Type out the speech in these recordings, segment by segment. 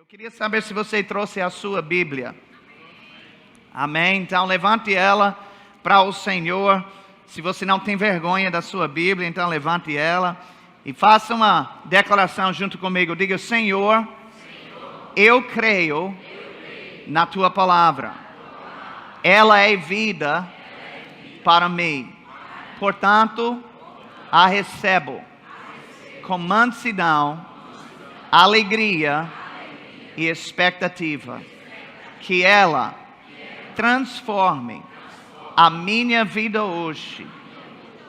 Eu queria saber se você trouxe a sua Bíblia. Amém? Então levante ela para o Senhor. Se você não tem vergonha da sua Bíblia, então levante ela e faça uma declaração junto comigo. Diga: Senhor, eu creio na tua palavra. Ela é vida para mim. Portanto, a recebo com mansidão, alegria e expectativa, que ela transforme a minha vida hoje,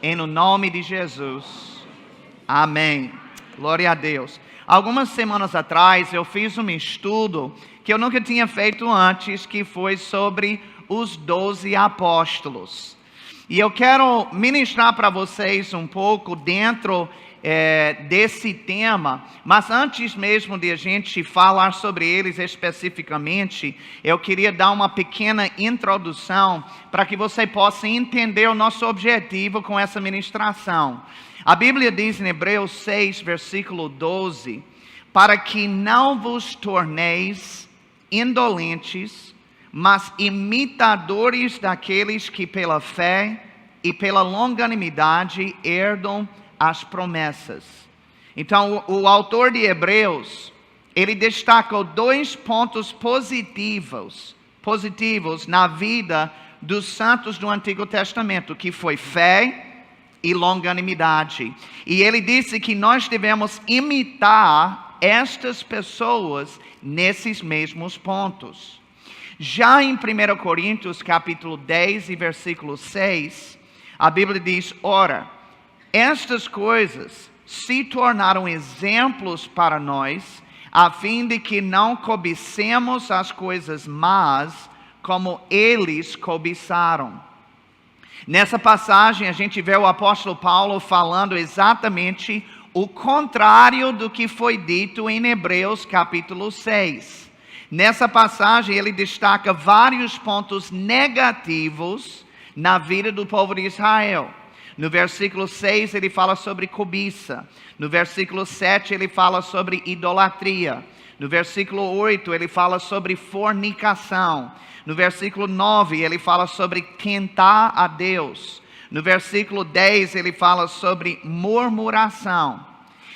em nome de Jesus. Amém. Glória a Deus. Algumas semanas atrás eu fiz um estudo que eu nunca tinha feito antes, que foi sobre os 12 apóstolos. E eu quero ministrar para vocês um pouco dentro desse tema, mas antes mesmo de a gente falar sobre eles especificamente, eu queria dar uma pequena introdução para que você possa entender o nosso objetivo com essa ministração. A Bíblia diz em Hebreus 6, versículo 12, para que não vos torneis indolentes, mas imitadores daqueles que pela fé e pela longanimidade herdam as promessas. Então, o autor de Hebreus, ele destacou 2 pontos positivos na vida dos santos do Antigo Testamento, que foi fé e longanimidade. E ele disse que nós devemos imitar estas pessoas nesses mesmos pontos. Já em 1 Coríntios capítulo 10 e versículo 6, a Bíblia diz: ora, estas coisas se tornaram exemplos para nós, a fim de que não cobicemos as coisas más, como eles cobiçaram. Nessa passagem a gente vê o apóstolo Paulo falando exatamente o contrário do que foi dito em Hebreus capítulo 6. Nessa passagem ele destaca vários pontos negativos na vida do povo de Israel. No versículo 6 ele fala sobre cobiça. No versículo 7 ele fala sobre idolatria. No versículo 8 ele fala sobre fornicação. No versículo 9 ele fala sobre tentar a Deus. No versículo 10 ele fala sobre murmuração.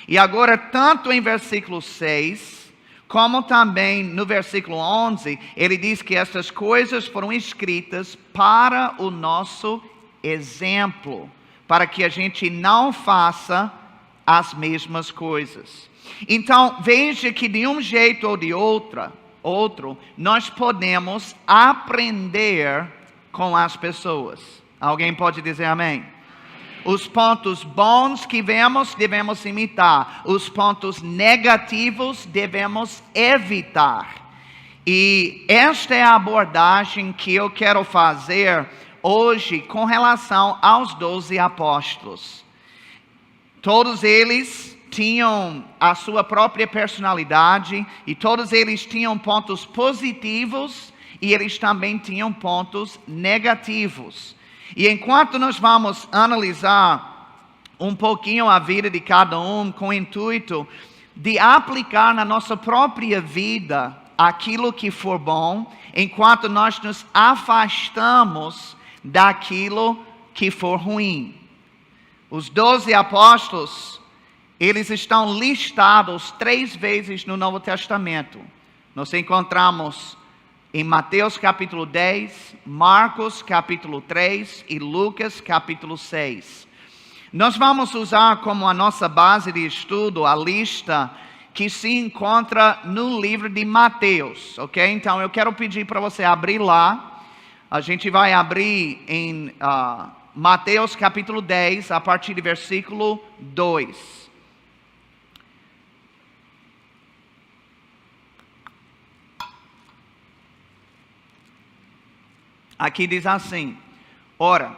E agora, tanto em versículo 6, como também no versículo 11, ele diz que essas coisas foram escritas para o nosso exemplo, para que a gente não faça as mesmas coisas. Então, veja que de um jeito ou de outro, nós podemos aprender com as pessoas. Alguém pode dizer amém? Os pontos bons que vemos, devemos imitar. Os pontos negativos, devemos evitar. E esta é a abordagem que eu quero fazer hoje com relação aos 12 apóstolos. Todos eles tinham a sua própria personalidade e todos eles tinham pontos positivos e eles também tinham pontos negativos. E enquanto nós vamos analisar um pouquinho a vida de cada um com o intuito de aplicar na nossa própria vida aquilo que for bom, enquanto nós nos afastamos daquilo que for ruim. Os 12 apóstolos, eles estão listados 3 vezes no Novo Testamento. Nós encontramos em Mateus capítulo 10, Marcos capítulo 3 e Lucas capítulo 6. Nós vamos usar como a nossa base de estudo a lista que se encontra no livro de Mateus, ok? Então eu quero pedir para você abrir lá. A gente vai abrir em Mateus capítulo 10, a partir do versículo 2. Aqui diz assim: ora,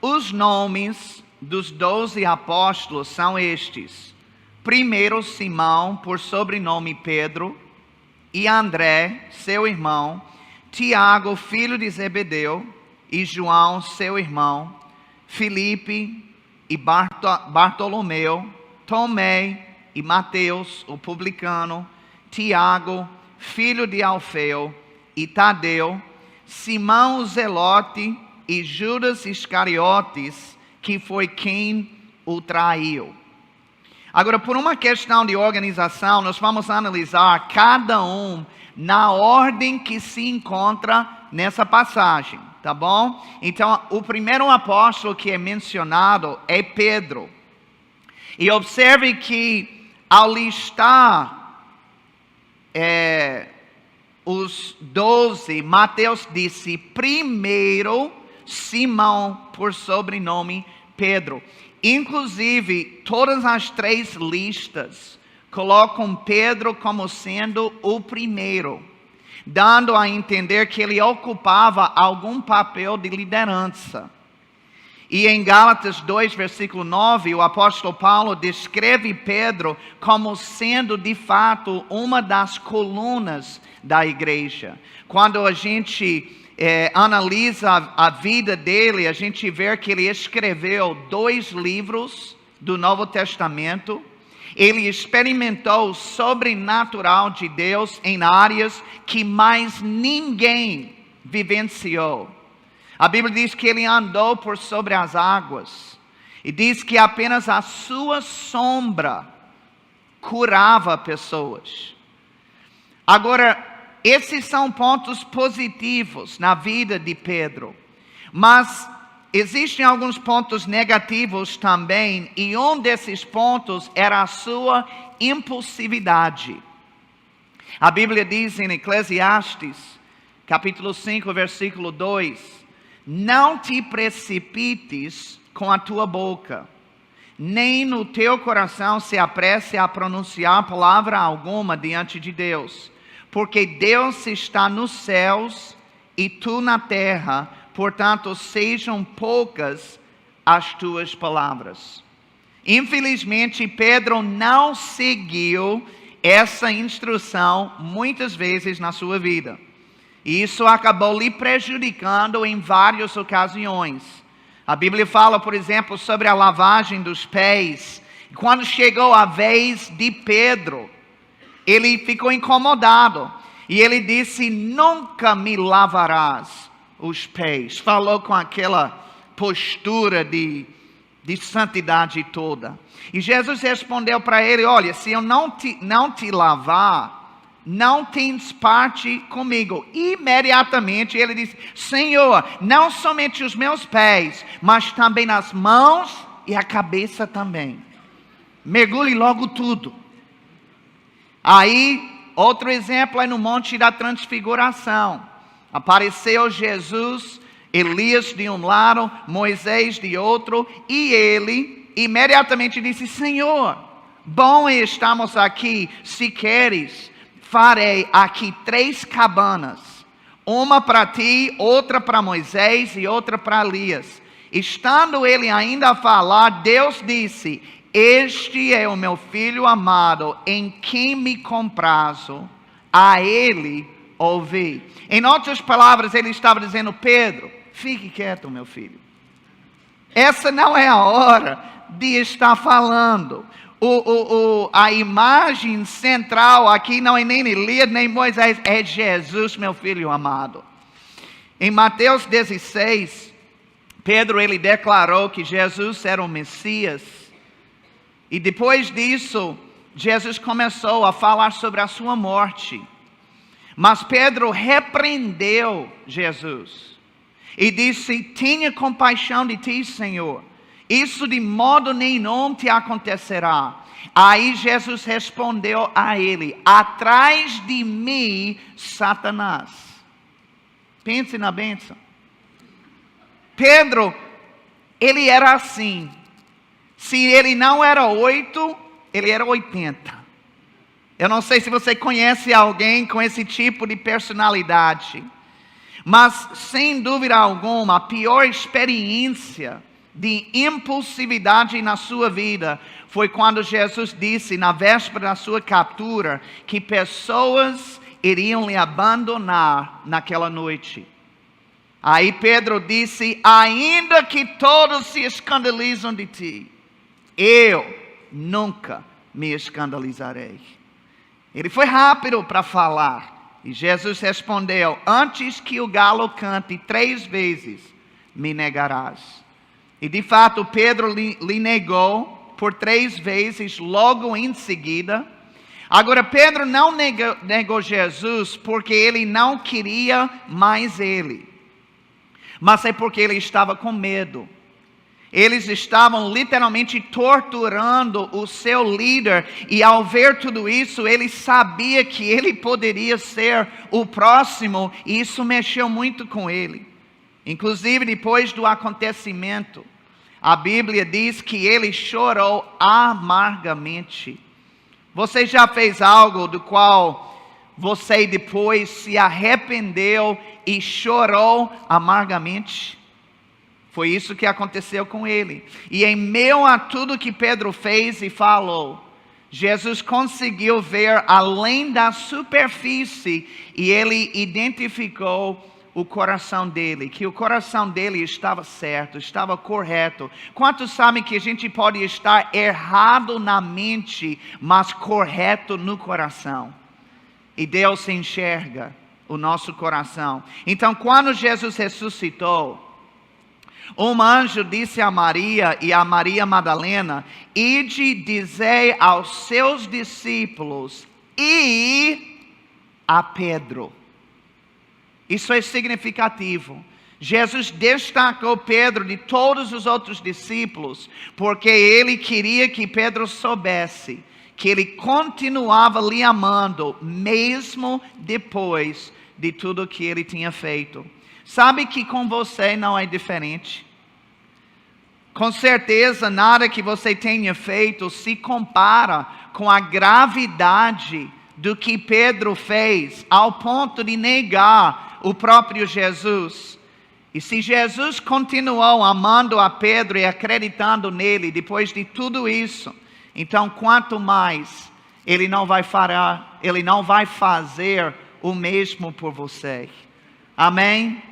os nomes dos 12 apóstolos são estes. Primeiro, Simão, por sobrenome Pedro, e André, seu irmão, Tiago, filho de Zebedeu, e João, seu irmão, Filipe e Bartolomeu, Tomé e Mateus, o publicano, Tiago, filho de Alfeu, e Tadeu, Simão o Zelote e Judas Iscariotes, que foi quem o traiu. Agora, por uma questão de organização, nós vamos analisar cada um na ordem que se encontra nessa passagem, tá bom? Então, o primeiro apóstolo que é mencionado é Pedro. E observe que ao listar os 12, Mateus disse primeiro Simão, por sobrenome Pedro. Inclusive, todas as 3 listas colocam Pedro como sendo o primeiro, dando a entender que ele ocupava algum papel de liderança. E em Gálatas 2, versículo 9, o apóstolo Paulo descreve Pedro como sendo de fato uma das colunas da igreja. Quando a gente analisa a vida dele, a gente vê que ele escreveu 2 livros do Novo Testamento. Ele experimentou o sobrenatural de Deus em áreas que mais ninguém vivenciou. A Bíblia diz que ele andou por sobre as águas. E diz que apenas a sua sombra curava pessoas. Agora, esses são pontos positivos na vida de Pedro. Mas existem alguns pontos negativos também. E um desses pontos era a sua impulsividade. A Bíblia diz em Eclesiastes, capítulo 5, versículo 2... Não te precipites com a tua boca, nem no teu coração se apresse a pronunciar palavra alguma diante de Deus, porque Deus está nos céus e tu na terra, portanto sejam poucas as tuas palavras. Infelizmente, Pedro não seguiu essa instrução muitas vezes na sua vida. E isso acabou lhe prejudicando em várias ocasiões. A Bíblia fala, por exemplo, sobre a lavagem dos pés. Quando chegou a vez de Pedro, ele ficou incomodado. E ele disse, nunca me lavarás os pés. Falou com aquela postura de santidade toda. E Jesus respondeu para ele, olha, se eu não te lavar, não tens parte comigo. Imediatamente ele disse, Senhor, não somente os meus pés, mas também as mãos e a cabeça também. Mergulhe logo tudo. Aí, outro exemplo é no Monte da Transfiguração. Apareceu Jesus, Elias de um lado, Moisés de outro, e ele imediatamente disse, Senhor, bom estamos aqui, se queres, farei aqui 3 cabanas, uma para ti, outra para Moisés e outra para Elias. Estando ele ainda a falar, Deus disse, este é o meu filho amado, em quem me comprazo, a ele ouvi. Em outras palavras, ele estava dizendo, Pedro, fique quieto, meu filho. Essa não é a hora de estar falando. A imagem central aqui não é nem Elias, nem Moisés, é Jesus, meu filho amado. Em Mateus 16, Pedro ele declarou que Jesus era o Messias. E depois disso, Jesus começou a falar sobre a sua morte. Mas Pedro repreendeu Jesus e disse, tenha compaixão de ti, Senhor. Isso de modo nenhum te acontecerá. Aí Jesus respondeu a ele, atrás de mim, Satanás. Pense na bênção. Pedro, ele era assim. Se ele não era 8, ele era 80. Eu não sei se você conhece alguém com esse tipo de personalidade. Mas, sem dúvida alguma, a pior experiência de impulsividade na sua vida foi quando Jesus disse na véspera da sua captura que pessoas iriam lhe abandonar naquela noite. Aí Pedro disse, ainda que todos se escandalizam de ti, eu nunca me escandalizarei. Ele foi rápido para falar, E Jesus respondeu: antes que o galo cante 3 vezes, me negarás. E de fato Pedro lhe negou por 3 vezes logo em seguida. Agora Pedro não negou Jesus porque ele não queria mais ele, mas é porque ele estava com medo. Eles estavam literalmente torturando o seu líder, e ao ver tudo isso, ele sabia que ele poderia ser o próximo, e isso mexeu muito com ele. Inclusive, depois do acontecimento, a Bíblia diz que ele chorou amargamente. Você já fez algo do qual você depois se arrependeu e chorou amargamente? Foi isso que aconteceu com ele. E em meio a tudo que Pedro fez e falou, Jesus conseguiu ver além da superfície, e ele identificou o coração dele, que o coração dele estava certo, estava correto. Quantos sabem que a gente pode estar errado na mente, mas correto no coração? E Deus enxerga o nosso coração. Então, quando Jesus ressuscitou, um anjo disse a Maria e a Maria Madalena: ide dizer aos seus discípulos e a Pedro. Isso é significativo. Jesus destacou Pedro de todos os outros discípulos, porque ele queria que Pedro soubesse que ele continuava lhe amando, mesmo depois de tudo que ele tinha feito. Sabe que com você não é diferente? Com certeza nada que você tenha feito se compara com a gravidade do que Pedro fez, ao ponto de negar o próprio Jesus. E se Jesus continuou amando a Pedro e acreditando nele depois de tudo isso, então quanto mais ele não vai fazer o mesmo por você. Amém?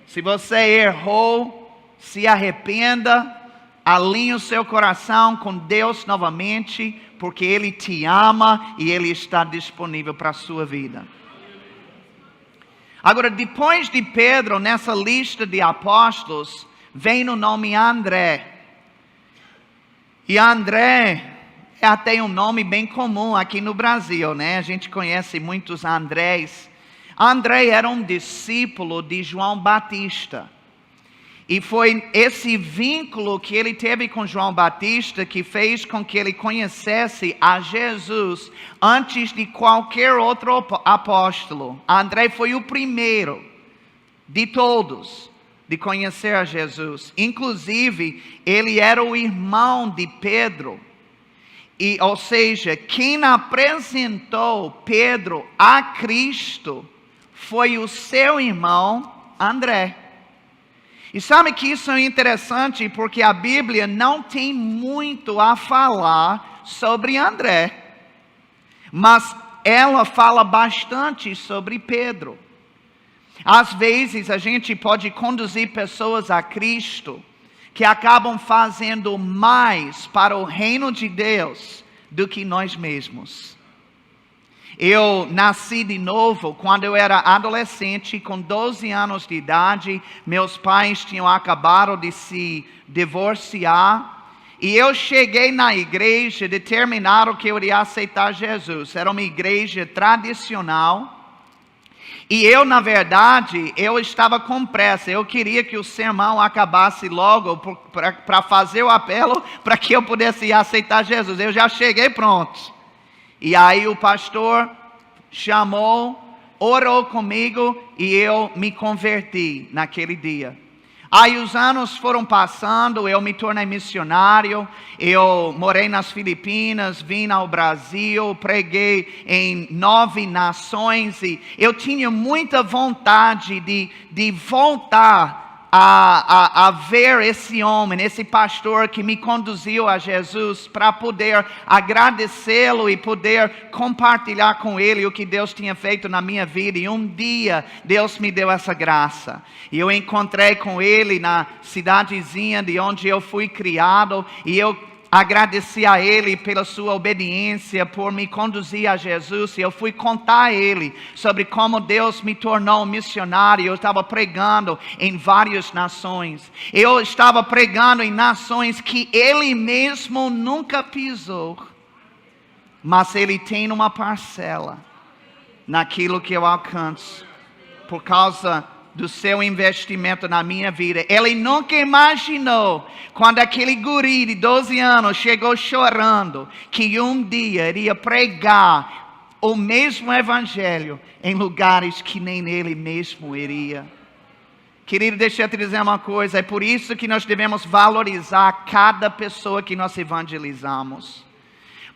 Se você errou, se arrependa, alinhe o seu coração com Deus novamente, porque Ele te ama e Ele está disponível para a sua vida. Agora, depois de Pedro, nessa lista de apóstolos, vem o nome André. E André é até um nome bem comum aqui no Brasil, né? A gente conhece muitos Andrés. André era um discípulo de João Batista. E foi esse vínculo que ele teve com João Batista que fez com que ele conhecesse a Jesus antes de qualquer outro apóstolo. André foi o primeiro de todos de conhecer a Jesus. Inclusive, ele era o irmão de Pedro. Ou seja, quem apresentou Pedro a Cristo foi o seu irmão André. E sabe que isso é interessante porque a Bíblia não tem muito a falar sobre André, mas ela fala bastante sobre Pedro. Às vezes a gente pode conduzir pessoas a Cristo que acabam fazendo mais para o reino de Deus do que nós mesmos. Eu nasci de novo quando eu era adolescente, com 12 anos de idade. Meus pais tinham acabado de se divorciar. E eu cheguei na igreja determinado que eu iria aceitar Jesus. Era uma igreja tradicional. E eu, na verdade, eu estava com pressa. Eu queria que o sermão acabasse logo para fazer o apelo para que eu pudesse aceitar Jesus. Eu já cheguei pronto. E aí o pastor chamou, orou comigo e eu me converti naquele dia. Aí os anos foram passando, eu me tornei missionário, eu morei nas Filipinas, vim ao Brasil, preguei em 9 nações e eu tinha muita vontade de voltar a ver esse homem, esse pastor que me conduziu a Jesus, para poder agradecê-lo e poder compartilhar com ele o que Deus tinha feito na minha vida. E um dia Deus me deu essa graça. E eu encontrei com ele na cidadezinha de onde eu fui criado. E eu agradeci a ele pela sua obediência, por me conduzir a Jesus. E eu fui contar a ele sobre como Deus me tornou um missionário. Eu estava pregando em várias nações. Eu estava pregando em nações que ele mesmo nunca pisou. Mas ele tem uma parcela naquilo que eu alcanço, por causa do seu investimento na minha vida. Ele nunca imaginou, quando aquele guri de 12 anos chegou chorando, que um dia iria pregar o mesmo evangelho em lugares que nem ele mesmo iria. Querido, deixa eu te dizer uma coisa, é por isso que nós devemos valorizar cada pessoa que nós evangelizamos.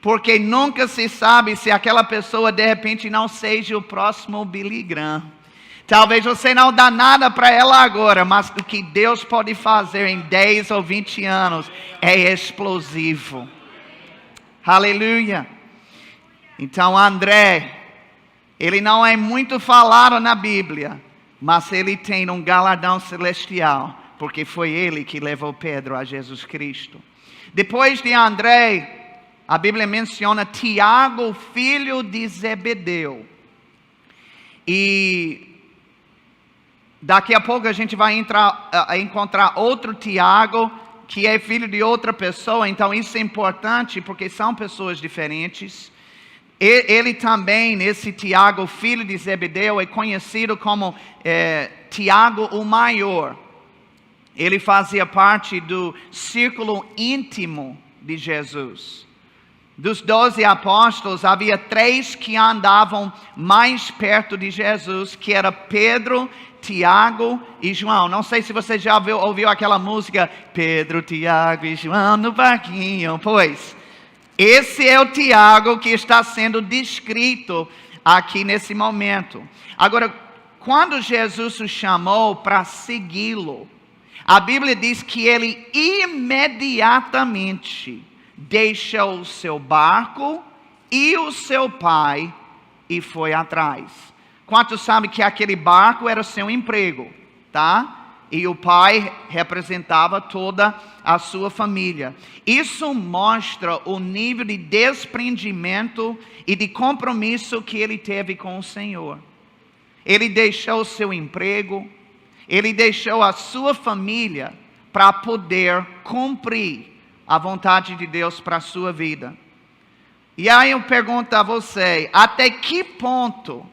Porque nunca se sabe se aquela pessoa de repente não seja o próximo Billy Graham. Talvez você não dá nada para ela agora, mas o que Deus pode fazer em 10 ou 20 anos é explosivo. Aleluia. Então André, ele não é muito falado na Bíblia, mas ele tem um galardão celestial, porque foi ele que levou Pedro a Jesus Cristo. Depois de André, a Bíblia menciona Tiago, filho de Zebedeu. E daqui a pouco a gente vai encontrar outro Tiago, que é filho de outra pessoa. Então isso é importante, porque são pessoas diferentes. Ele também, esse Tiago, filho de Zebedeu, é conhecido como Tiago o Maior. Ele fazia parte do círculo íntimo de Jesus. Dos 12 apóstolos, havia 3 que andavam mais perto de Jesus, que era Pedro, Tiago e João. Não sei se você já ouviu aquela música, Pedro, Tiago e João no barquinho. Pois, esse é o Tiago que está sendo descrito aqui nesse momento. Agora, quando Jesus o chamou para segui-lo, a Bíblia diz que ele imediatamente deixou o seu barco e o seu pai e foi atrás. Quantos sabem que aquele barco era o seu emprego, tá? E o pai representava toda a sua família. Isso mostra o nível de desprendimento e de compromisso que ele teve com o Senhor. Ele deixou o seu emprego, ele deixou a sua família para poder cumprir a vontade de Deus para a sua vida. E aí eu pergunto a você, até que ponto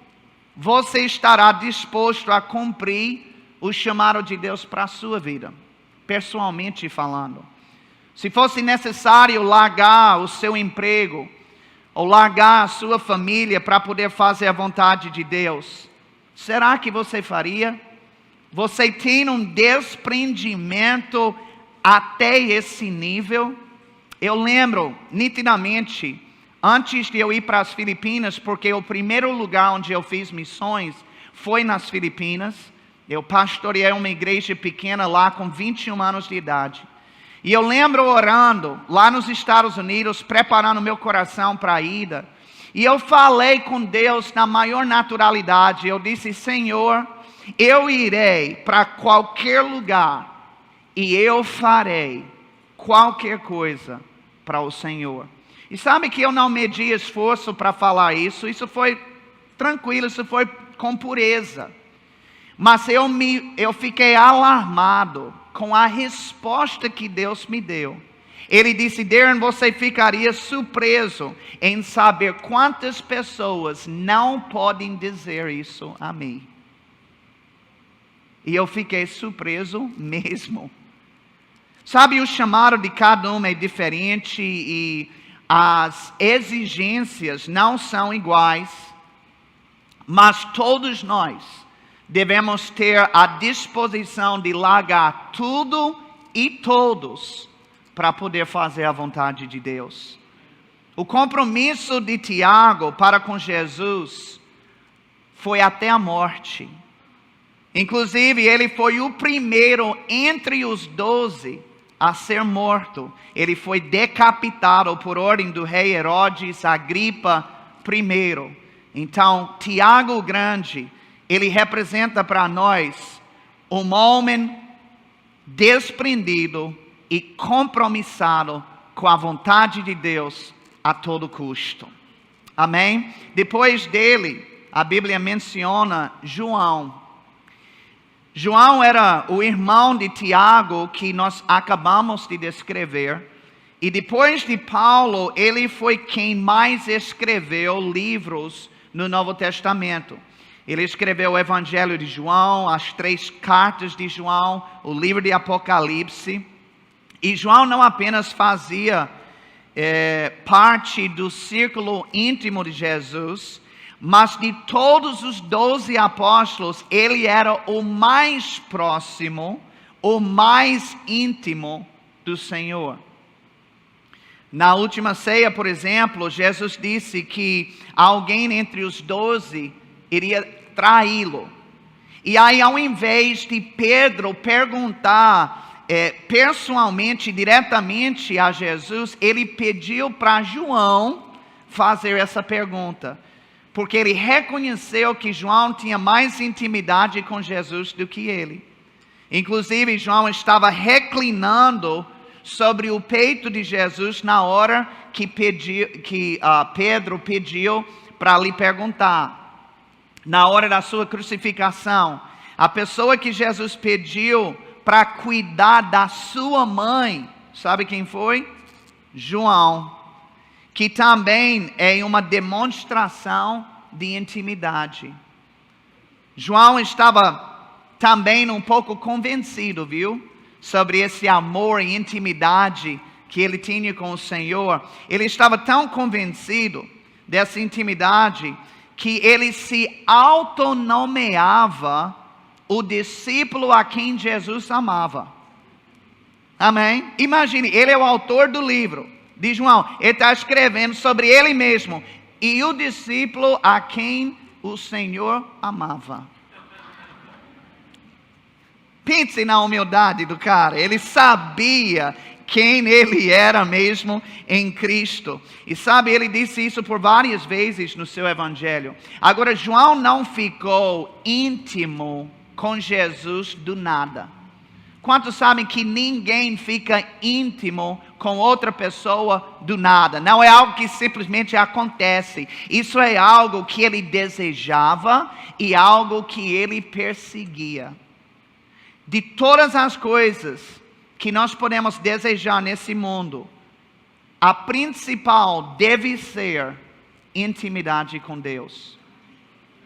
você estará disposto a cumprir o chamado de Deus para a sua vida? Pessoalmente falando. Se fosse necessário largar o seu emprego, ou largar a sua família para poder fazer a vontade de Deus, será que você faria? Você tem um desprendimento até esse nível? Eu lembro nitidamente, antes de eu ir para as Filipinas, porque o primeiro lugar onde eu fiz missões foi nas Filipinas. Eu pastoreei uma igreja pequena lá com 21 anos de idade. E eu lembro orando lá nos Estados Unidos, preparando meu coração para a ida. E eu falei com Deus na maior naturalidade. Eu disse, Senhor, eu irei para qualquer lugar e eu farei qualquer coisa para o Senhor. E sabe que eu não medi esforço para falar isso. Isso foi tranquilo, isso foi com pureza. Mas eu fiquei alarmado com a resposta que Deus me deu. Ele disse, Darren, você ficaria surpreso em saber quantas pessoas não podem dizer isso a mim. E eu fiquei surpreso mesmo. Sabe, o chamado de cada um é diferente e as exigências não são iguais, mas todos nós devemos ter a disposição de largar tudo e todos para poder fazer a vontade de Deus. O compromisso de Tiago para com Jesus foi até a morte. Inclusive, ele foi o primeiro entre os 12 a ser morto. Ele foi decapitado por ordem do rei Herodes Agripa I. Então, Tiago o Grande, ele representa para nós um homem desprendido e compromissado com a vontade de Deus a todo custo. Amém? Depois dele, a Bíblia menciona João. João era o irmão de Tiago que nós acabamos de descrever. E depois de Paulo, ele foi quem mais escreveu livros no Novo Testamento. Ele escreveu o Evangelho de João, as 3 cartas de João, o livro de Apocalipse. E João não apenas fazia parte do círculo íntimo de Jesus, mas de todos os 12 apóstolos, ele era o mais próximo, o mais íntimo do Senhor. Na última ceia, por exemplo, Jesus disse que alguém entre os 12 iria traí-lo. E aí, ao invés de Pedro perguntar pessoalmente, diretamente a Jesus, ele pediu para João fazer essa pergunta. Porque ele reconheceu que João tinha mais intimidade com Jesus do que ele. Inclusive, João estava reclinando sobre o peito de Jesus na hora que Pedro pediu para lhe perguntar. Na hora da sua crucificação, a pessoa que Jesus pediu para cuidar da sua mãe, sabe quem foi? João. Que também é uma demonstração de intimidade. João estava também um pouco convencido, viu? Sobre esse amor e intimidade que ele tinha com o Senhor. Ele estava tão convencido dessa intimidade que ele se autonomeava o discípulo a quem Jesus amava. Amém? Imagine, ele é o autor do livro de João, ele está escrevendo sobre ele mesmo e o discípulo a quem o Senhor amava. Pense na humildade do cara, ele sabia quem ele era mesmo em Cristo. E sabe, ele disse isso por várias vezes no seu evangelho. Agora, João não ficou íntimo com Jesus do nada. Quantos sabem que ninguém fica íntimo com outra pessoa do nada? Não é algo que simplesmente acontece. Isso é algo que ele desejava e algo que ele perseguia. De todas as coisas que nós podemos desejar nesse mundo, a principal deve ser intimidade com Deus.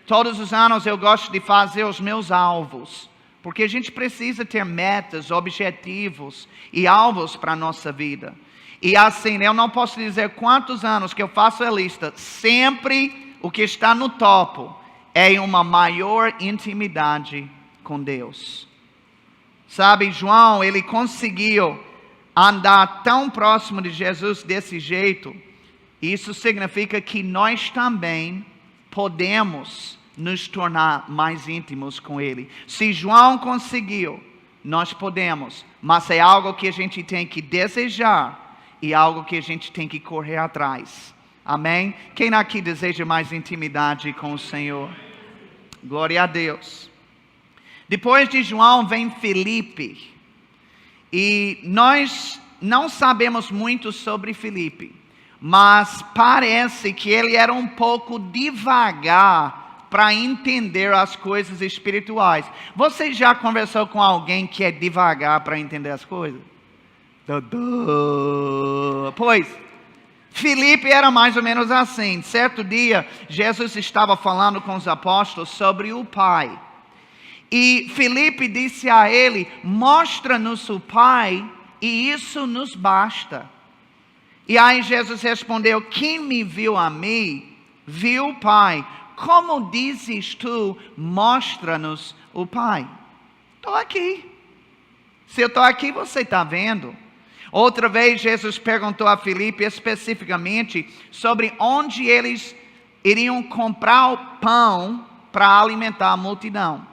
Todos os anos eu gosto de fazer os meus alvos. Porque a gente precisa ter metas, objetivos e alvos para a nossa vida. E assim, eu não posso dizer quantos anos que eu faço a lista. Sempre o que está no topo é uma maior intimidade com Deus. Sabe, João, ele conseguiu andar tão próximo de Jesus desse jeito. Isso significa que nós também podemos nos tornar mais íntimos com Ele. Se João conseguiu, nós podemos. Mas é algo que a gente tem que desejar e algo que a gente tem que correr atrás. Amém? Quem aqui deseja mais intimidade com o Senhor? Glória a Deus. Depois de João vem Filipe. E nós não sabemos muito sobre Filipe. Mas parece que ele era um pouco devagar para entender as coisas espirituais. Você já conversou com alguém que é devagar para entender as coisas? Pois, Filipe era mais ou menos assim. Certo dia, Jesus estava falando com os apóstolos sobre o Pai. E Filipe disse a ele: mostra-nos o Pai e isso nos basta. E aí Jesus respondeu: quem me viu a mim, viu o Pai. Como dizes tu, mostra-nos o Pai? Estou aqui. Se eu estou aqui, você está vendo. Outra vez, Jesus perguntou a Filipe especificamente sobre onde eles iriam comprar o pão para alimentar a multidão.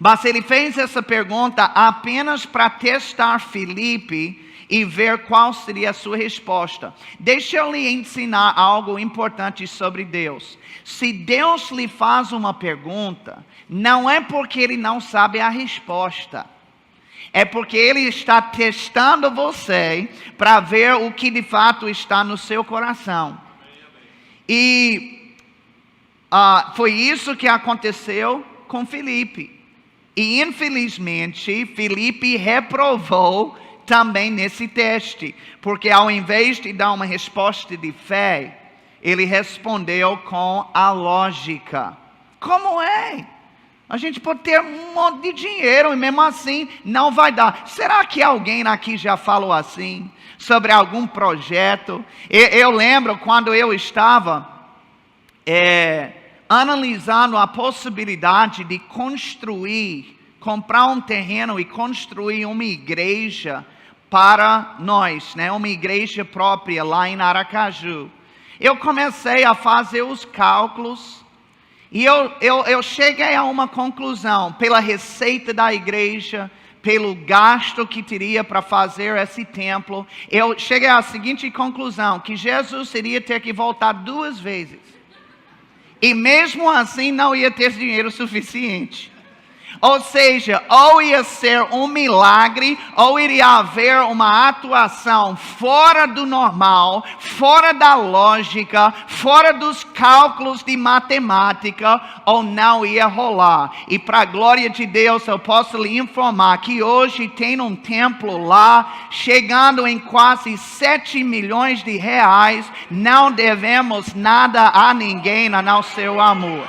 Mas ele fez essa pergunta apenas para testar Filipe e ver qual seria a sua resposta. Deixa eu lhe ensinar algo importante sobre Deus. Se Deus lhe faz uma pergunta, não é porque Ele não sabe a resposta. É porque Ele está testando você para ver o que de fato está no seu coração. E foi isso que aconteceu com Filipe. E infelizmente, Filipe reprovou também nesse teste. Porque ao invés de dar uma resposta de fé, ele respondeu com a lógica. Como é? A gente pode ter um monte de dinheiro e mesmo assim não vai dar. Será que alguém aqui já falou assim? Sobre algum projeto? Eu lembro quando eu estava analisando a possibilidade de comprar um terreno e construir uma igreja para nós, né? Uma igreja própria lá em Aracaju. Eu comecei a fazer os cálculos e eu cheguei a uma conclusão, pela receita da igreja, pelo gasto que teria para fazer esse templo, eu cheguei à seguinte conclusão, que Jesus iria ter que voltar 2 vezes. E mesmo assim não ia ter dinheiro suficiente. Ou seja, ou ia ser um milagre, ou iria haver uma atuação fora do normal, fora da lógica, fora dos cálculos de matemática, ou não ia rolar. E para a glória de Deus, eu posso lhe informar que hoje tem um templo lá, chegando em quase 7 milhões de reais. Não devemos nada a ninguém, a não ser o amor.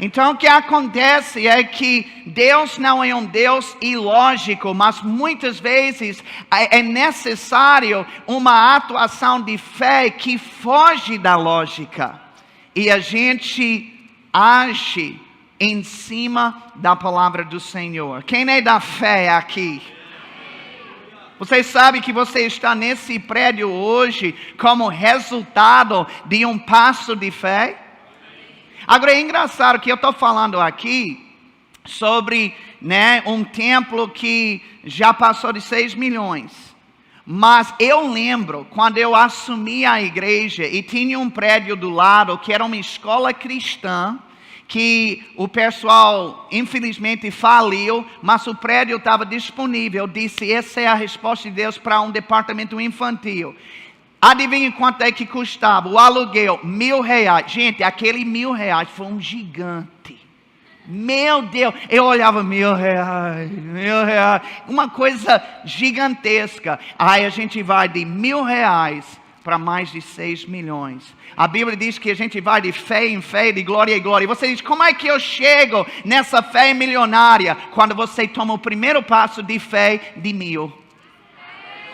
Então o que acontece é que Deus não é um Deus ilógico, mas muitas vezes é necessário uma atuação de fé que foge da lógica. E a gente age em cima da palavra do Senhor. Quem é da fé aqui? Você sabe que você está nesse prédio hoje como resultado de um passo de fé? Agora é engraçado que eu estou falando aqui sobre um templo que já passou de 6 milhões. Mas eu lembro quando eu assumi a igreja e tinha um prédio do lado que era uma escola cristã, que o pessoal infelizmente faliu, mas o prédio estava disponível. Eu disse, essa é a resposta de Deus para um departamento infantil. Adivinha quanto é que custava? O aluguel, R$1.000. Gente, aquele R$1.000 foi um gigante. Meu Deus, eu olhava, R$1.000. Uma coisa gigantesca. Aí a gente vai de R$1.000 para mais de 6 milhões. A Bíblia diz que a gente vai de fé em fé, de glória em glória. E você diz, como é que eu chego nessa fé milionária? Quando você toma o primeiro passo de fé de 1.000.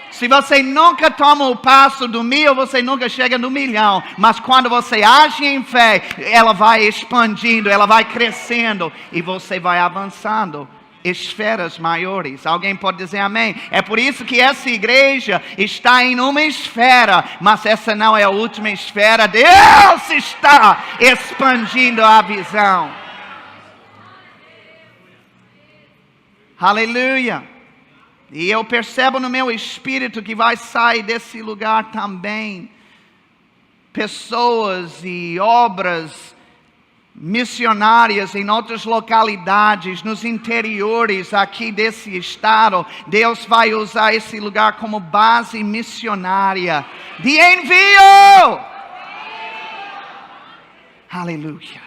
Se você nunca toma o passo do 1.000, você nunca chega no 1.000.000. Mas quando você age em fé, ela vai expandindo, ela vai crescendo e você vai avançando esferas maiores. Alguém pode dizer amém? É por isso que essa igreja está em uma esfera, mas essa não é a última esfera. Deus está expandindo a visão. Aleluia. E eu percebo no meu espírito que vai sair desse lugar também pessoas e obras missionárias em outras localidades, nos interiores aqui desse estado. Deus vai usar esse lugar como base missionária de envio. Aleluia.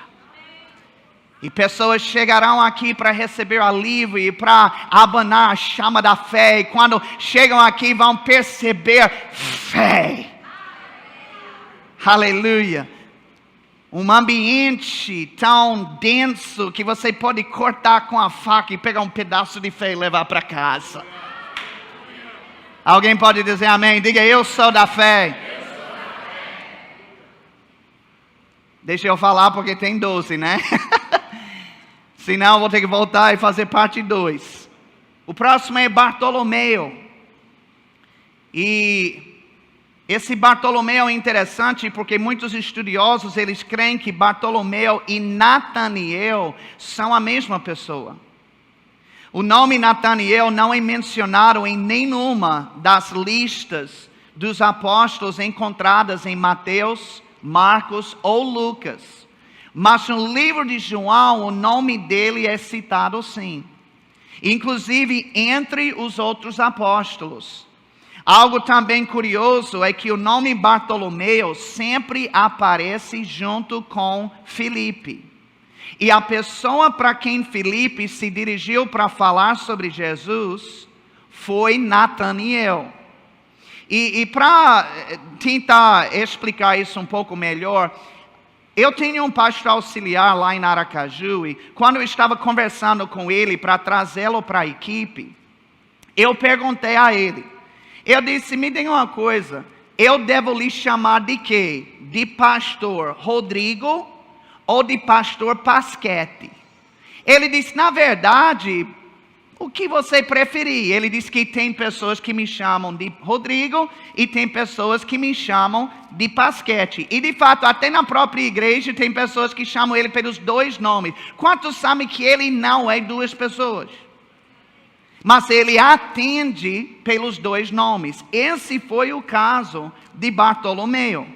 E pessoas chegarão aqui para receber alívio e para abanar a chama da fé. E quando chegam aqui vão perceber fé. Aleluia. Um ambiente tão denso que você pode cortar com a faca e pegar um pedaço de fé e levar para casa. Alguém pode dizer amém? Diga, eu sou da fé. Deixa eu falar porque tem 12, né? Senão eu vou ter que voltar e fazer parte 2. O próximo é Bartolomeu. E esse Bartolomeu é interessante porque muitos estudiosos eles creem que Bartolomeu e Nataniel são a mesma pessoa. O nome Nataniel não é mencionado em nenhuma das listas dos apóstolos encontradas em Mateus, Marcos ou Lucas. Mas no livro de João, o nome dele é citado sim. inclusive entre os outros apóstolos. Algo também curioso é que o nome Bartolomeu sempre aparece junto com Filipe. E a pessoa para quem Filipe se dirigiu para falar sobre Jesus foi Nataniel. E para tentar explicar isso um pouco melhor, eu tenho um pastor auxiliar lá em Aracaju, e quando eu estava conversando com ele para trazê-lo para a equipe, eu perguntei a ele, eu disse, me diga uma coisa, eu devo lhe chamar de quê? De pastor Rodrigo ou de pastor Pasquete? Ele disse, na verdade, o que você preferir? Ele disse que tem pessoas que me chamam de Rodrigo e tem pessoas que me chamam de Pasquete. E de fato, até na própria igreja tem pessoas que chamam ele pelos dois nomes. Quantos sabem que ele não é duas pessoas? Mas ele atende pelos dois nomes. Esse foi o caso de Bartolomeu.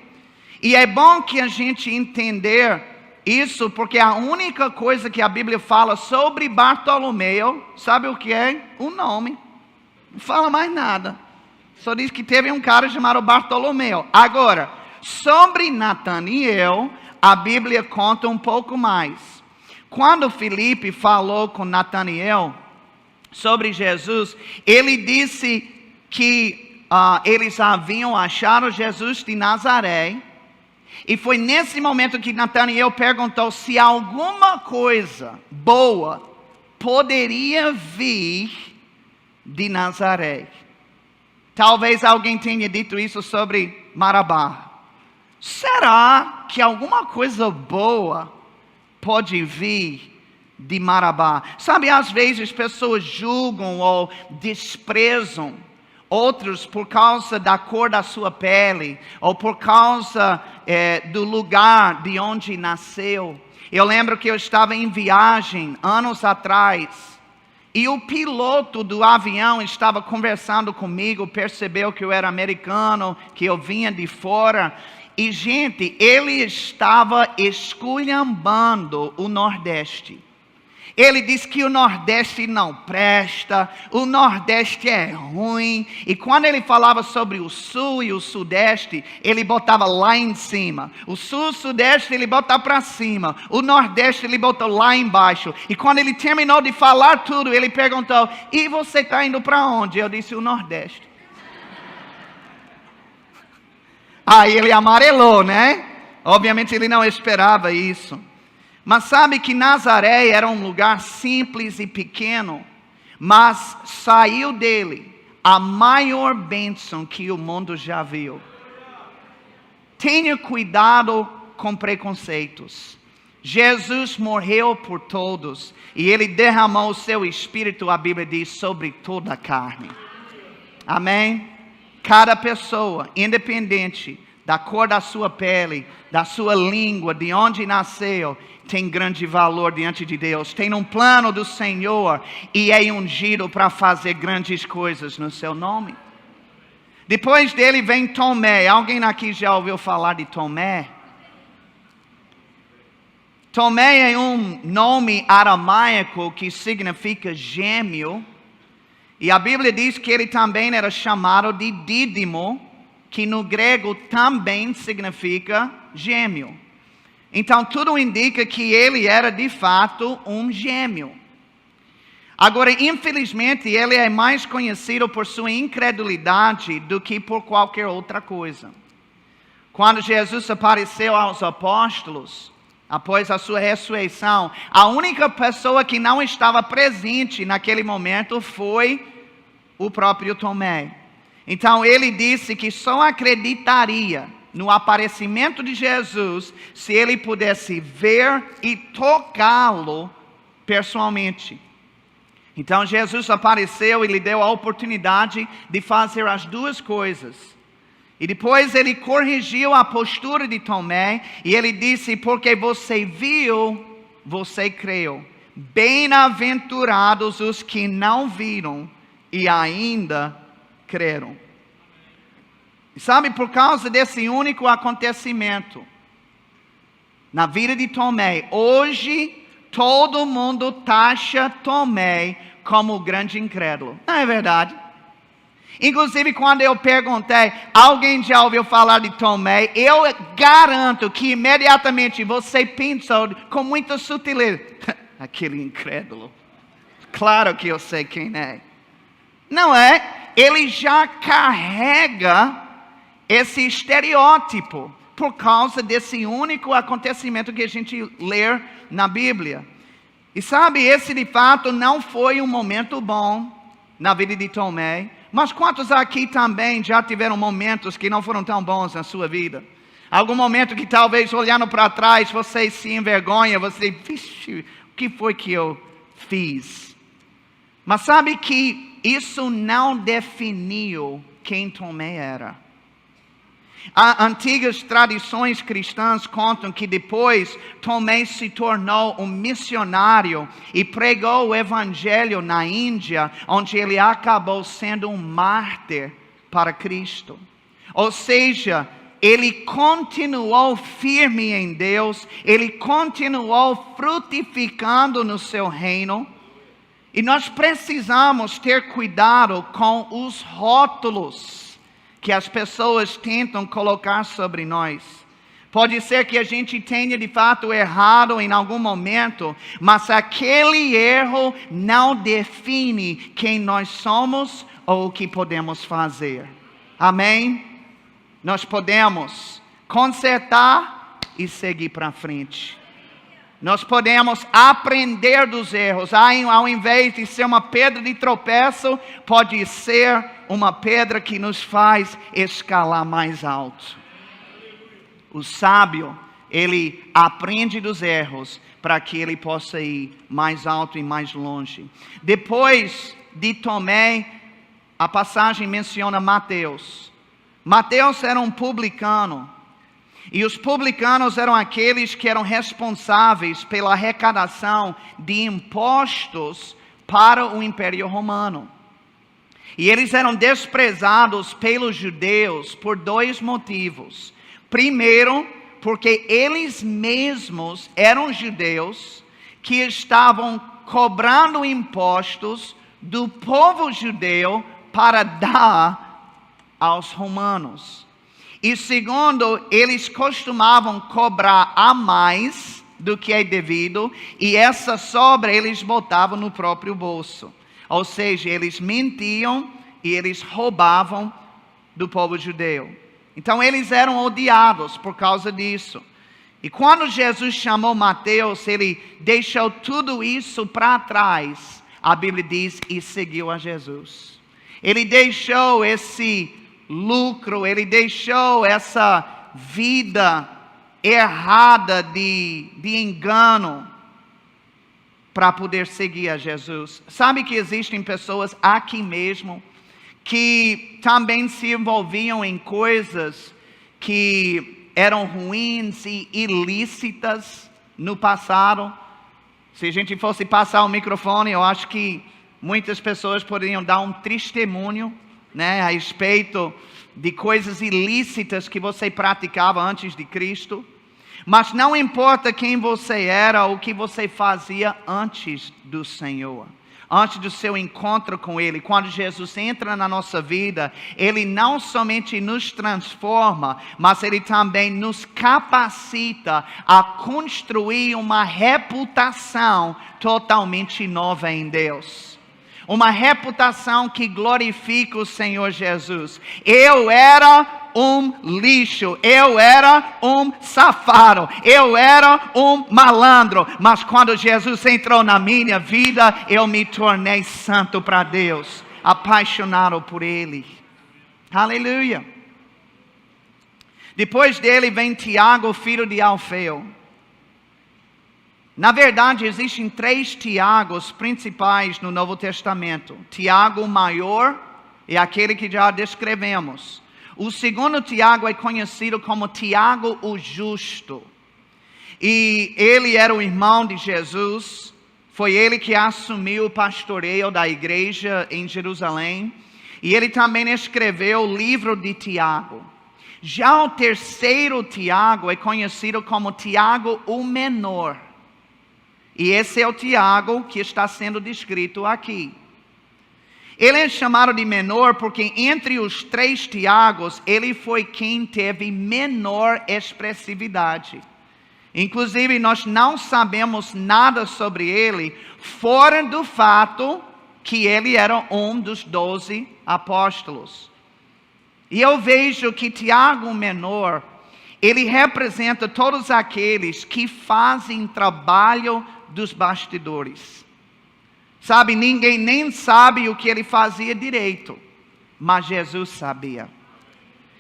E é bom que a gente entender isso, porque a única coisa que a Bíblia fala sobre Bartolomeu, sabe o que é? O nome. Não fala mais nada. Só diz que teve um cara chamado Bartolomeu. Agora, sobre Nataniel, a Bíblia conta um pouco mais. Quando Filipe falou com Nataniel sobre Jesus, ele disse que eles haviam achado Jesus de Nazaré. E foi nesse momento que Nataniel perguntou se alguma coisa boa poderia vir de Nazaré. Talvez alguém tenha dito isso sobre Marabá. Será que alguma coisa boa pode vir de Marabá? Sabe, às vezes pessoas julgam ou desprezam outros por causa da cor da sua pele, ou por causa do lugar de onde nasceu. Eu lembro que eu estava em viagem anos atrás, e o piloto do avião estava conversando comigo, percebeu que eu era americano, que eu vinha de fora, e gente, ele estava esculhambando o Nordeste. Ele disse que o Nordeste não presta, o Nordeste é ruim. E quando ele falava sobre o Sul e o Sudeste, ele botava lá em cima. O Sul e o Sudeste ele botava para cima. O Nordeste ele botou lá embaixo. E quando ele terminou de falar tudo, ele perguntou, e você está indo para onde? Eu disse, o Nordeste. Aí ele amarelou, né? Obviamente ele não esperava isso. Mas sabe que Nazaré era um lugar simples e pequeno, mas saiu dele a maior bênção que o mundo já viu. Tenha cuidado com preconceitos. Jesus morreu por todos e ele derramou o seu espírito, a Bíblia diz, sobre toda a carne. Amém? Cada pessoa, independente da cor da sua pele, da sua língua, de onde nasceu, tem grande valor diante de Deus, tem um plano do Senhor e é ungido para fazer grandes coisas no seu nome. Depois dele vem Tomé. Alguém aqui já ouviu falar de Tomé? Tomé é um nome aramaico que significa gêmeo, e a Bíblia diz que ele também era chamado de Dídimo, que no grego também significa gêmeo. Então tudo indica que ele era de fato um gêmeo. Agora, infelizmente, ele é mais conhecido por sua incredulidade do que por qualquer outra coisa. Quando Jesus apareceu aos apóstolos, após a sua ressurreição, a única pessoa que não estava presente naquele momento foi o próprio Tomé. Então ele disse que só acreditaria no aparecimento de Jesus se ele pudesse ver e tocá-lo pessoalmente. Então Jesus apareceu e lhe deu a oportunidade de fazer as duas coisas. E depois ele corrigiu a postura de Tomé e ele disse, porque você viu, você creu. Bem-aventurados os que não viram e ainda creram. Sabe, por causa desse único acontecimento na vida de Tomé, hoje todo mundo taxa Tomé como o grande incrédulo. Não é verdade? Inclusive, quando eu perguntei, alguém já ouviu falar de Tomé? Eu garanto que imediatamente você pensou com muita sutileza, aquele incrédulo. Claro que eu sei quem é. Não é? Ele já carrega esse estereótipo por causa desse único acontecimento que a gente lê na Bíblia. E sabe, esse de fato não foi um momento bom na vida de Tomé. Mas quantos aqui também já tiveram momentos que não foram tão bons na sua vida? Algum momento que talvez olhando para trás você se envergonha, você, vixe, o que foi que eu fiz? Mas sabe que isso não definiu quem Tomé era. Antigas tradições cristãs contam que depois Tomé se tornou um missionário e pregou o evangelho na Índia, onde ele acabou sendo um mártir para Cristo. Ou seja, ele continuou firme em Deus, ele continuou frutificando no seu reino. E nós precisamos ter cuidado com os rótulos que as pessoas tentam colocar sobre nós. Pode ser que a gente tenha de fato errado em algum momento, mas aquele erro não define quem nós somos ou o que podemos fazer. Amém? Nós podemos consertar e seguir para frente. Nós podemos aprender dos erros. Ao invés de ser uma pedra de tropeço, pode ser uma pedra que nos faz escalar mais alto. O sábio, ele aprende dos erros para que ele possa ir mais alto e mais longe. Depois de Tomé, a passagem menciona Mateus. Mateus era um publicano. E os publicanos eram aqueles que eram responsáveis pela arrecadação de impostos para o Império Romano. E eles eram desprezados pelos judeus por dois motivos. Primeiro, porque eles mesmos eram judeus que estavam cobrando impostos do povo judeu para dar aos romanos. E segundo, eles costumavam cobrar a mais do que é devido, e essa sobra eles botavam no próprio bolso. Ou seja, eles mentiam e eles roubavam do povo judeu. Então eles eram odiados por causa disso. E quando Jesus chamou Mateus, ele deixou tudo isso para trás. A Bíblia diz, e seguiu a Jesus. Ele deixou esse lucro, ele deixou essa vida errada de engano para poder seguir a Jesus. Sabe que existem pessoas aqui mesmo que também se envolviam em coisas que eram ruins e ilícitas no passado? Se a gente fosse passar o microfone, eu acho que muitas pessoas poderiam dar um testemunho, a respeito de coisas ilícitas que você praticava antes de Cristo. Mas não importa quem você era ou o que você fazia antes do Senhor, antes do seu encontro com Ele. Quando Jesus entra na nossa vida, Ele não somente nos transforma, mas Ele também nos capacita a construir uma reputação totalmente nova em Deus. Uma reputação que glorifica o Senhor Jesus. Eu era um lixo, eu era um safado, eu era um malandro, mas quando Jesus entrou na minha vida, eu me tornei santo para Deus, apaixonado por Ele. Aleluia. Depois dele vem Tiago, filho de Alfeu. Na verdade, existem 3 Tiagos principais no Novo Testamento. Tiago o maior é aquele que já descrevemos. O segundo Tiago é conhecido como Tiago o Justo. E ele era o irmão de Jesus. Foi ele que assumiu o pastoreio da igreja em Jerusalém. E ele também escreveu o livro de Tiago. Já o terceiro Tiago é conhecido como Tiago o Menor. E esse é o Tiago que está sendo descrito aqui. Ele é chamado de menor porque entre os 3 Tiagos, ele foi quem teve menor expressividade. Inclusive, nós não sabemos nada sobre ele, fora do fato que ele era um dos 12 apóstolos. E eu vejo que Tiago, o menor, ele representa todos aqueles que fazem trabalho dos bastidores. Sabe, ninguém nem sabe o que ele fazia direito, mas Jesus sabia.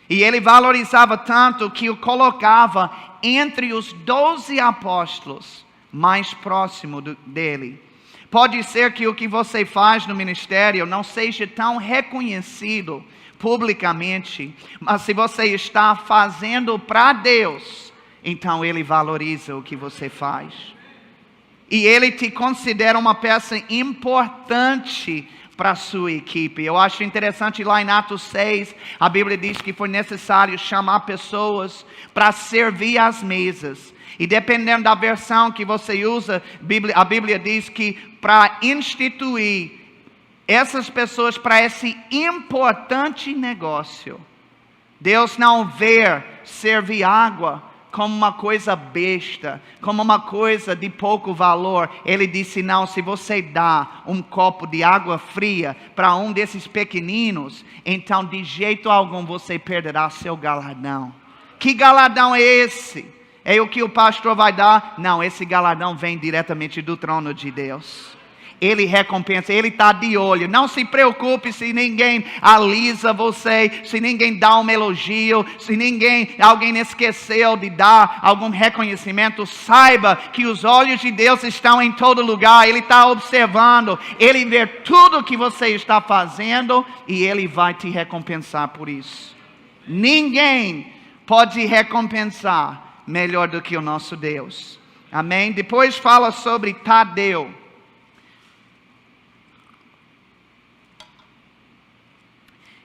E ele valorizava tanto que o colocava entre os 12 apóstolos mais próximo dele. Pode ser que o que você faz no ministério não seja tão reconhecido publicamente, mas se você está fazendo para Deus, então ele valoriza o que você faz. E ele te considera uma peça importante para a sua equipe. Eu acho interessante lá em Atos 6, a Bíblia diz que foi necessário chamar pessoas para servir às mesas. E dependendo da versão que você usa, a Bíblia diz que para instituir essas pessoas para esse importante negócio, Deus não vê servir água como uma coisa besta, como uma coisa de pouco valor. Ele disse, não, se você dá um copo de água fria para um desses pequeninos, então de jeito algum você perderá seu galardão. Que galardão é esse? É o que o pastor vai dar? Não, esse galardão vem diretamente do trono de Deus. Ele recompensa, Ele está de olho. Não se preocupe se ninguém alisa você, se ninguém dá um elogio, se alguém esqueceu de dar algum reconhecimento. Saiba que os olhos de Deus estão em todo lugar. Ele está observando, Ele vê tudo o que você está fazendo e Ele vai te recompensar por isso. Ninguém pode recompensar melhor do que o nosso Deus. Amém? Depois fala sobre Tadeu.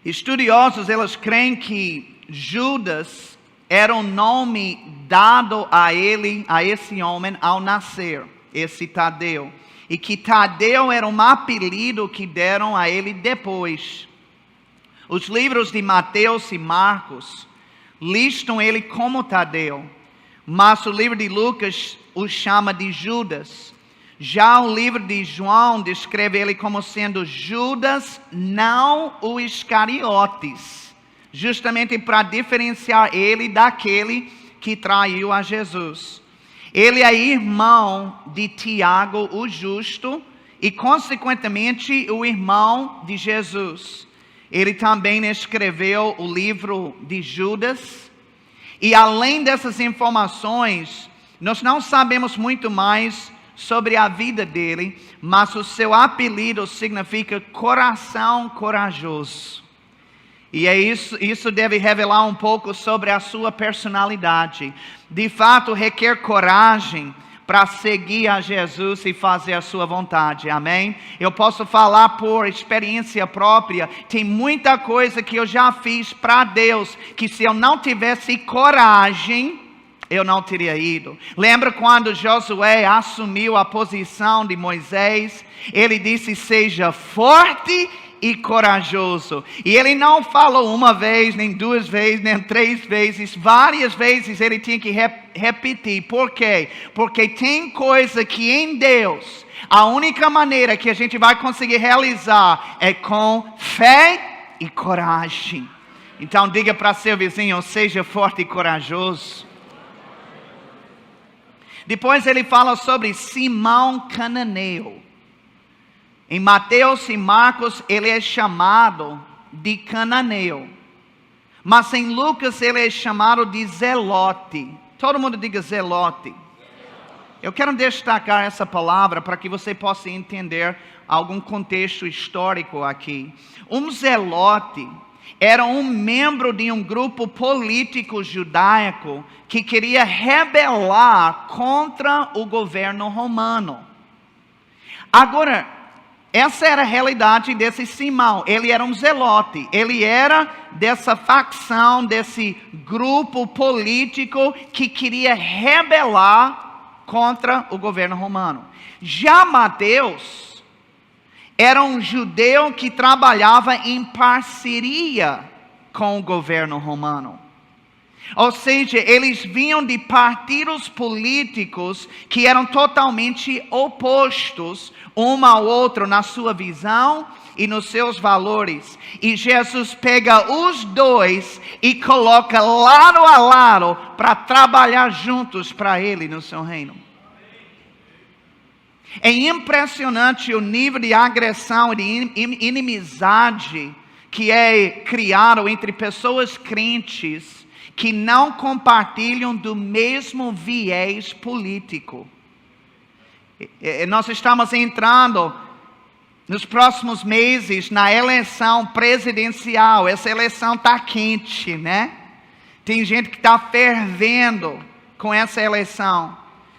Estudiosos, eles creem que Judas era um nome dado a ele, a esse homem, ao nascer, esse Tadeu. E que Tadeu era um apelido que deram a ele depois. Os livros de Mateus e Marcos listam ele como Tadeu, mas o livro de Lucas o chama de Judas. Já o livro de João descreve ele como sendo Judas, não o Iscariotes, justamente para diferenciar ele daquele que traiu a Jesus. Ele é irmão de Tiago, o justo, e consequentemente o irmão de Jesus. Ele também escreveu o livro de Judas. E além dessas informações, nós não sabemos muito mais sobre a vida dele, mas o seu apelido significa coração corajoso. E é isso deve revelar um pouco sobre a sua personalidade. De fato, requer coragem para seguir a Jesus e fazer a sua vontade, amém? Eu posso falar por experiência própria, tem muita coisa que eu já fiz para Deus, que se eu não tivesse coragem, eu não teria ido. Lembra quando Josué assumiu a posição de Moisés? Ele disse, seja forte e corajoso. E ele não falou uma vez, nem 2 vezes, nem 3 vezes. Várias vezes ele tinha que repetir. Por quê? Porque tem coisa que em Deus, a única maneira que a gente vai conseguir realizar é com fé e coragem. Então diga para seu vizinho, seja forte e corajoso. Depois ele fala sobre Simão Cananeu. Em Mateus e Marcos ele é chamado de Cananeu. Mas em Lucas ele é chamado de Zelote. Todo mundo diga Zelote. Eu quero destacar essa palavra para que você possa entender algum contexto histórico aqui. Um zelote era um membro de um grupo político judaico que queria rebelar contra o governo romano. Agora, essa era a realidade desse Simão. Ele era um zelote. Ele era dessa facção, desse grupo político que queria rebelar contra o governo romano. Já Mateus era um judeu que trabalhava em parceria com o governo romano. Ou seja, eles vinham de partidos políticos que eram totalmente opostos um ao outro na sua visão e nos seus valores. E Jesus pega os dois e coloca lado a lado para trabalhar juntos para Ele no seu reino. É impressionante o nível de agressão e de inimizade que é criado entre pessoas crentes que não compartilham do mesmo viés político. Nós estamos entrando nos próximos meses na eleição presidencial. Essa eleição está quente, né? Tem gente que está fervendo com essa eleição.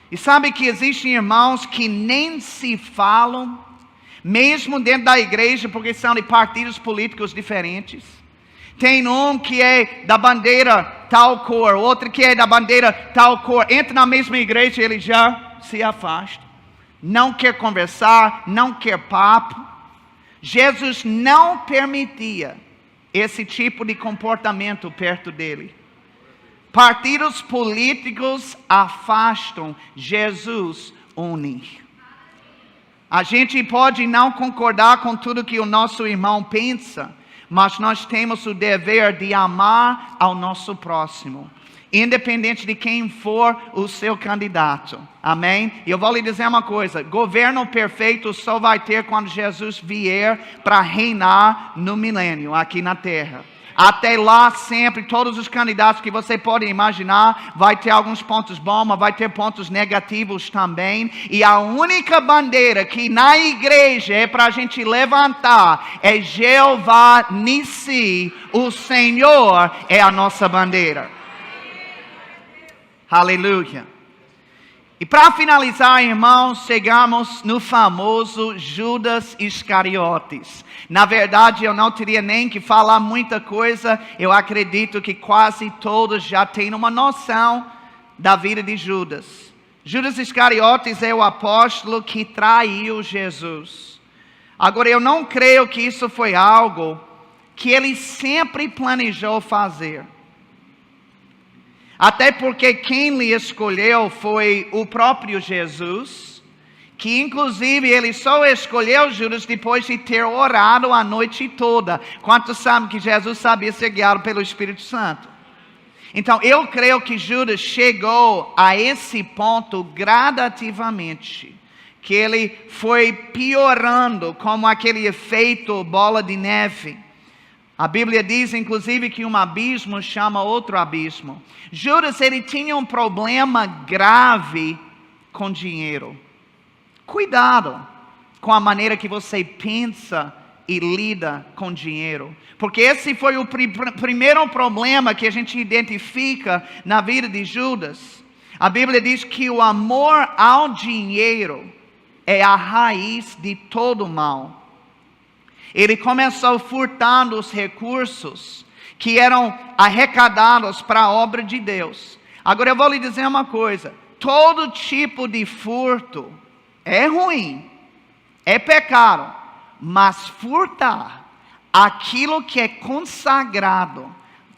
E sabe que existem irmãos que nem se falam, mesmo dentro da igreja, porque são de partidos políticos diferentes. Tem um que é da bandeira tal cor, outro que é da bandeira tal cor. Entra na mesma igreja e ele já se afasta. Não quer conversar, não quer papo. Jesus não permitia esse tipo de comportamento perto dele. Partidos políticos afastam, Jesus une. A gente pode não concordar com tudo que o nosso irmão pensa, mas nós temos o dever de amar ao nosso próximo, independente de quem for o seu candidato. Amém? E eu vou lhe dizer uma coisa: governo perfeito só vai ter quando Jesus vier para reinar no milênio aqui na terra. Até lá, sempre, todos os candidatos que você pode imaginar, vai ter alguns pontos bons, mas vai ter pontos negativos também. E a única bandeira que na igreja é para a gente levantar é Jeová Nissi, o Senhor é a nossa bandeira. Aleluia. E para finalizar, irmãos, chegamos no famoso Judas Iscariotes. Na verdade, eu não teria nem que falar muita coisa. Eu acredito que quase todos já têm uma noção da vida de Judas. Judas Iscariotes é o apóstolo que traiu Jesus. Agora, eu não creio que isso foi algo que ele sempre planejou fazer. Até porque quem lhe escolheu foi o próprio Jesus, que inclusive ele só escolheu Judas depois de ter orado a noite toda. Quantos sabem que Jesus sabia ser guiado pelo Espírito Santo? Então eu creio que Judas chegou a esse ponto gradativamente, que ele foi piorando como aquele efeito bola de neve. A Bíblia diz, inclusive, que um abismo chama outro abismo. Judas, ele tinha um problema grave com dinheiro. Cuidado com a maneira que você pensa e lida com dinheiro. Porque esse foi o primeiro problema que a gente identifica na vida de Judas. A Bíblia diz que o amor ao dinheiro é a raiz de todo o mal. Ele começou furtando os recursos que eram arrecadados para a obra de Deus. Agora eu vou lhe dizer uma coisa: todo tipo de furto é ruim, é pecado, mas furtar aquilo que é consagrado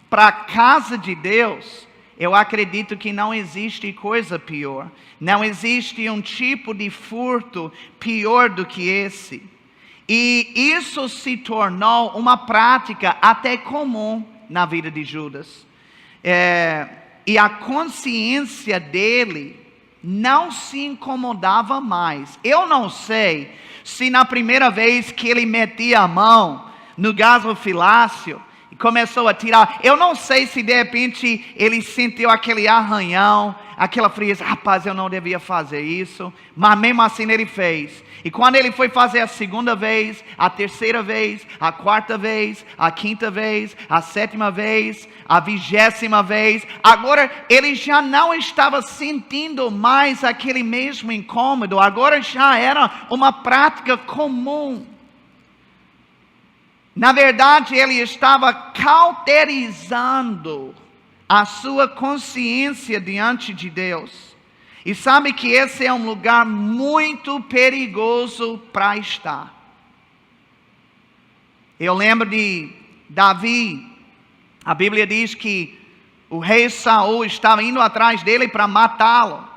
para a casa de Deus, eu acredito que não existe coisa pior. Não existe um tipo de furto pior do que esse. E isso se tornou uma prática até comum na vida de Judas. E a consciência dele não se incomodava mais. Eu não sei se na primeira vez que ele metia a mão no gasofilácio e começou a tirar, eu não sei se de repente ele sentiu aquele arranhão, aquela frieza: rapaz, eu não devia fazer isso, mas mesmo assim ele fez. E quando ele foi fazer a segunda vez, a terceira vez, a quarta vez, a quinta vez, a sétima vez, a 20ª vez, agora ele já não estava sentindo mais aquele mesmo incômodo, agora já era uma prática comum. Na verdade, ele estava cauterizando a sua consciência diante de Deus. E sabe que esse é um lugar muito perigoso para estar. Eu lembro de Davi. A Bíblia diz que o rei Saul estava indo atrás dele para matá-lo.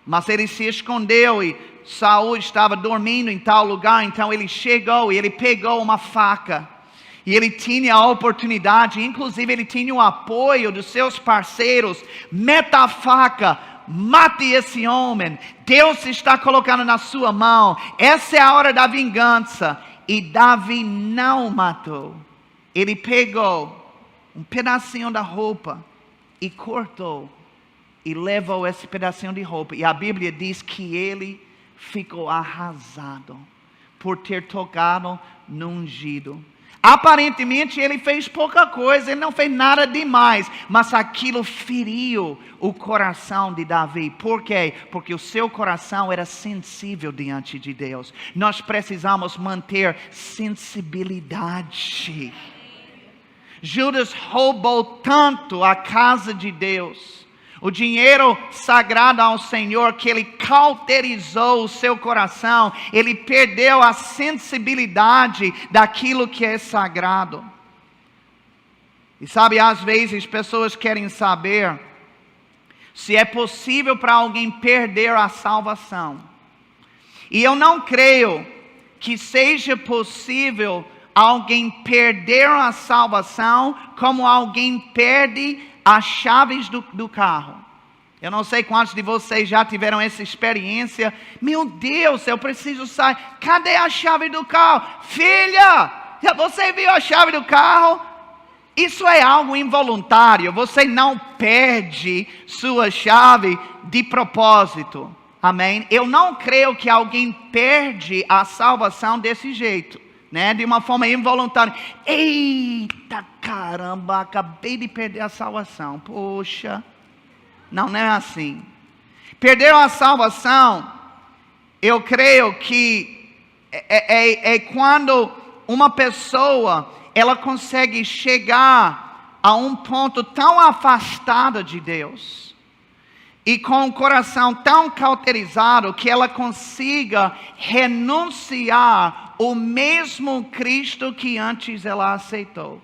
Mas ele se escondeu e Saul estava dormindo em tal lugar. Então ele chegou e ele pegou uma faca. E ele tinha a oportunidade, inclusive ele tinha o apoio dos seus parceiros. Meta a faca, mate esse homem. Deus está colocando na sua mão. Essa é a hora da vingança. E Davi não matou. Ele pegou um pedacinho da roupa e cortou. E levou esse pedacinho de roupa. E a Bíblia diz que ele ficou arrasado por ter tocado no ungido. Aparentemente ele fez pouca coisa, ele não fez nada demais, mas aquilo feriu o coração de Davi. Por quê? Porque o seu coração era sensível diante de Deus. Nós precisamos manter sensibilidade. Judas roubou tanto a casa de Deus, o dinheiro sagrado ao Senhor, que ele cauterizou o seu coração. Ele perdeu a sensibilidade daquilo que é sagrado. E sabe, às vezes pessoas querem saber se é possível para alguém perder a salvação. E eu não creio que seja possível alguém perder a salvação como alguém perde as chaves do carro. Eu não sei quantos de vocês já tiveram essa experiência. Meu Deus, eu preciso sair. Cadê a chave do carro? Filha, você viu a chave do carro? Isso é algo involuntário. Você não perde sua chave de propósito. Amém? Eu não creio que alguém perde a salvação desse jeito. De uma forma involuntária. Eita caramba, acabei de perder a salvação. Poxa, não é assim. Perder a salvação, eu creio que é quando uma pessoa ela consegue chegar a um ponto tão afastado de Deus e com o coração tão cauterizado que ela consiga renunciar o mesmo Cristo que antes ela aceitou.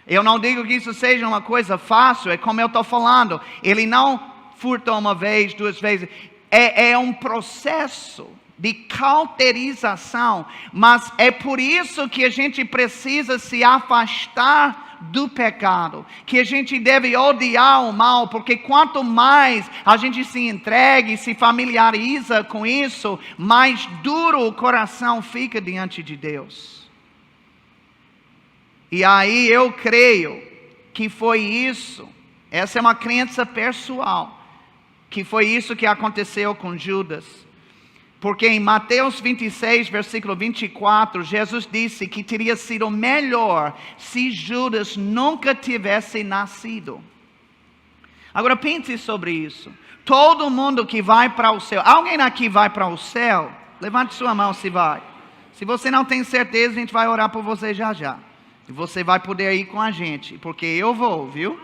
Eu não digo que isso seja uma coisa fácil, é como eu estou falando. Ele não furtou uma vez, duas vezes. É um processo de cauterização, mas é por isso que a gente precisa se afastar do pecado, que a gente deve odiar o mal, porque quanto mais a gente se entrega e se familiariza com isso, mais duro o coração fica diante de Deus. E aí eu creio que foi isso, essa é uma crença pessoal, que foi isso que aconteceu com Judas. Porque em Mateus 26, versículo 24, Jesus disse que teria sido melhor se Judas nunca tivesse nascido. Agora pense sobre isso. Todo mundo que vai para o céu, alguém aqui vai para o céu? Levante sua mão se vai. Se você não tem certeza, a gente vai orar por você já já. E você vai poder ir com a gente, porque eu vou, viu?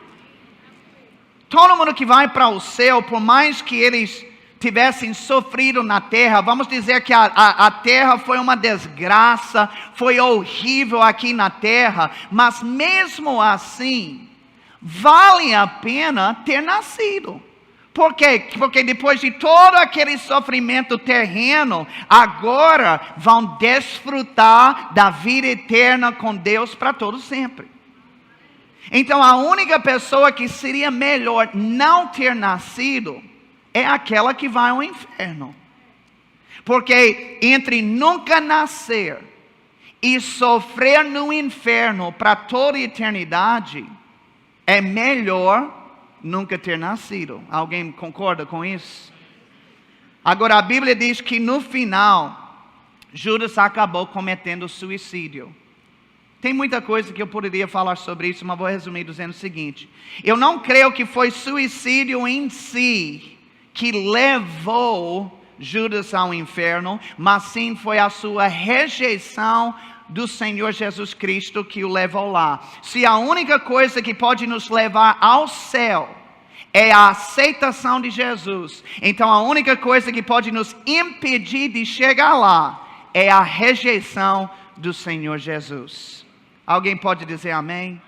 Todo mundo que vai para o céu, por mais que eles tivessem sofrido na terra, vamos dizer que a terra foi uma desgraça, foi horrível aqui na terra, mas mesmo assim, vale a pena ter nascido. Por quê? Porque depois de todo aquele sofrimento terreno, agora vão desfrutar da vida eterna com Deus para todo sempre. Então a única pessoa que seria melhor não ter nascido é aquela que vai ao inferno. Porque entre nunca nascer e sofrer no inferno para toda a eternidade, é melhor nunca ter nascido. Alguém concorda com isso? Agora a Bíblia diz que no final, Judas acabou cometendo suicídio. Tem muita coisa que eu poderia falar sobre isso, mas vou resumir dizendo o seguinte: eu não creio que foi suicídio em si que levou Judas ao inferno, mas sim foi a sua rejeição do Senhor Jesus Cristo que o levou lá. Se a única coisa que pode nos levar ao céu é a aceitação de Jesus. Então a única coisa que pode nos impedir de chegar lá é a rejeição do Senhor Jesus. Alguém pode dizer amém?